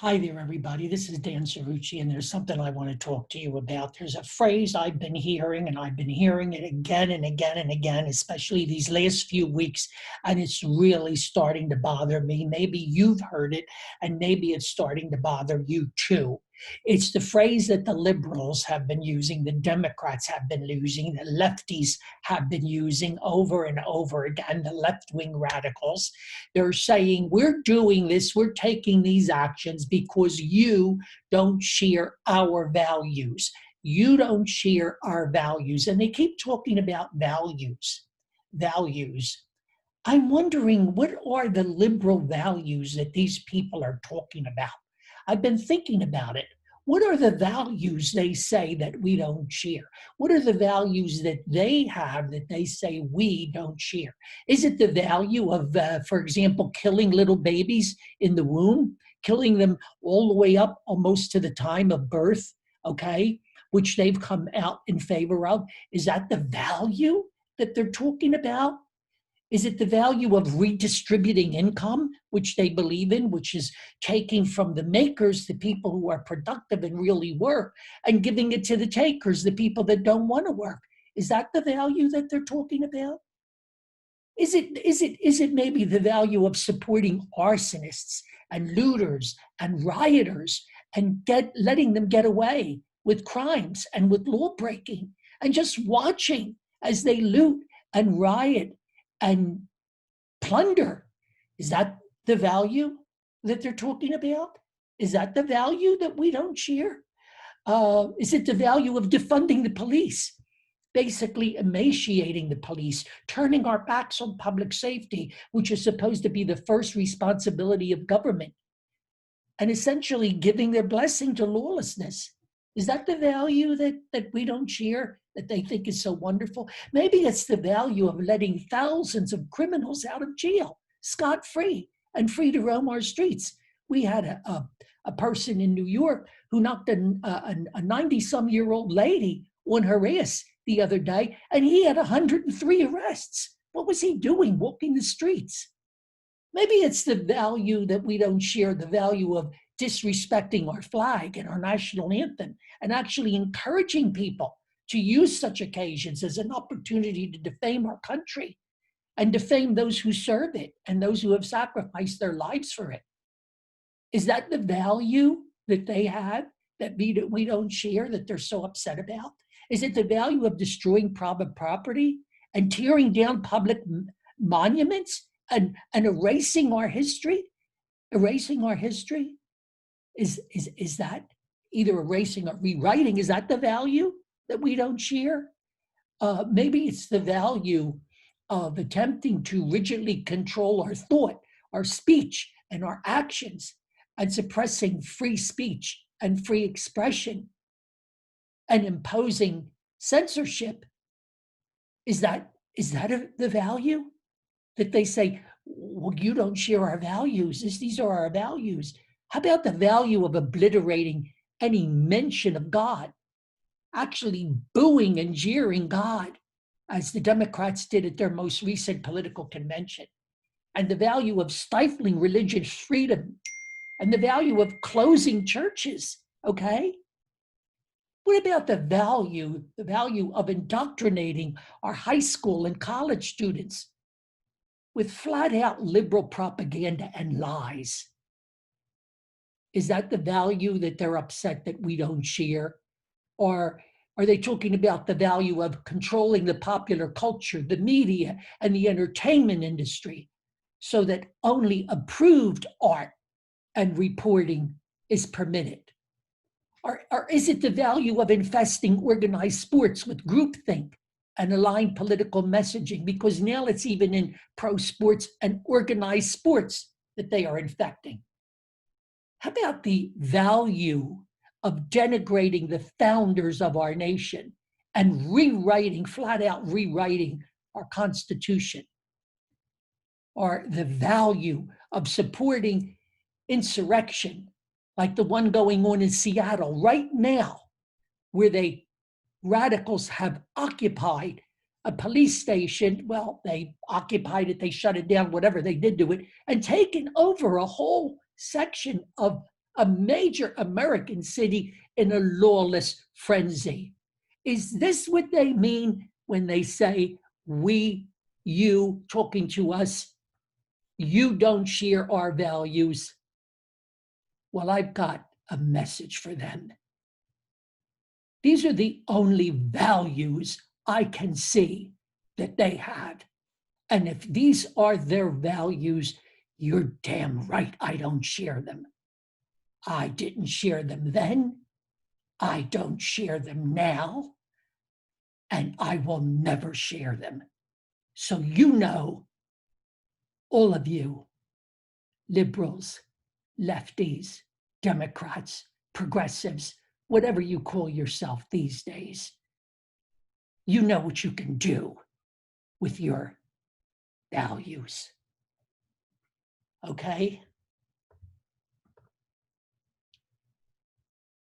Hi there, everybody. This is Dan Cerrucci, and there's something I want to talk to you about. There's a phrase I've been hearing, and I've been hearing it again and again and again, especially these last few weeks, and it's really starting to bother me. Maybe you've heard it, and maybe it's starting to bother you too. It's the phrase that the liberals have been using, the Democrats have been using, the lefties have been using over and over again, the left-wing radicals. They're saying, we're doing this, we're taking these actions because you don't share our values. You don't share our values. And they keep talking about values. Values. I'm wondering, what are the liberal values that these people are talking about? I've been thinking about it. What are the values they say that we don't share? What are the values that they have that they say we don't share? Is it the value of, for example, killing little babies in the womb, killing them all the way up almost to the time of birth, okay, which they've come out in favor of? Is that the value that they're talking about? Is it the value of redistributing income, which they believe in, which is taking from the makers, the people who are productive and really work, and giving it to the takers, the people that don't want to work? Is that the value that they're talking about? Is it maybe the value of supporting arsonists and looters and rioters and letting them get away with crimes and with law breaking and just watching as they loot and riot and plunder? Is that the value that they're talking about? Is that the value that we don't share? Is it the value of defunding the police? Basically emaciating the police, turning our backs on public safety, which is supposed to be the first responsibility of government, and essentially giving their blessing to lawlessness. Is that the value that we don't share, that they think is so wonderful? Maybe it's the value of letting thousands of criminals out of jail, scot-free, and free to roam our streets. We had a person in New York who knocked a 90-some-year-old lady on her ass the other day, and he had 103 arrests. What was he doing walking the streets? Maybe it's the value that we don't share, the value of disrespecting our flag and our national anthem and actually encouraging people to use such occasions as an opportunity to defame our country and defame those who serve it and those who have sacrificed their lives for it. Is that the value that they have that we don't share, that they're so upset about? Is it the value of destroying private property and tearing down public monuments and erasing our history? Erasing our history? Is that either erasing or rewriting? Is that the value that we don't share? Maybe it's the value of attempting to rigidly control our thought, our speech, and our actions, and suppressing free speech and free expression and imposing censorship. Is that the value that they say, well, you don't share our values? These are our values. How about the value of obliterating any mention of God, actually booing and jeering God, as the Democrats did at their most recent political convention, and the value of stifling religious freedom, and the value of closing churches, okay? What about the value of indoctrinating our high school and college students with flat out liberal propaganda and lies? Is that the value that they're upset that we don't share? Or are they talking about the value of controlling the popular culture, the media, and the entertainment industry so that only approved art and reporting is permitted? Or is it the value of infesting organized sports with groupthink and aligned political messaging? Because now it's even in pro sports and organized sports that they are infecting. How about the value of denigrating the founders of our nation and flat out rewriting our Constitution? Or the value of supporting insurrection like the one going on in Seattle right now, where radicals have occupied a police station. Well, they occupied it, they shut it down, whatever they did to it, and taken over a whole section of a major American city in a lawless frenzy. Is this what they mean when they say, we, you, talking to us, you don't share our values? Well, I've got a message for them. These are the only values I can see that they had. And if these are their values, you're damn right I don't share them. I didn't share them then. I don't share them now. And I will never share them. So you know, all of you, liberals, lefties, Democrats, progressives, whatever you call yourself these days, you know what you can do with your values. Okay?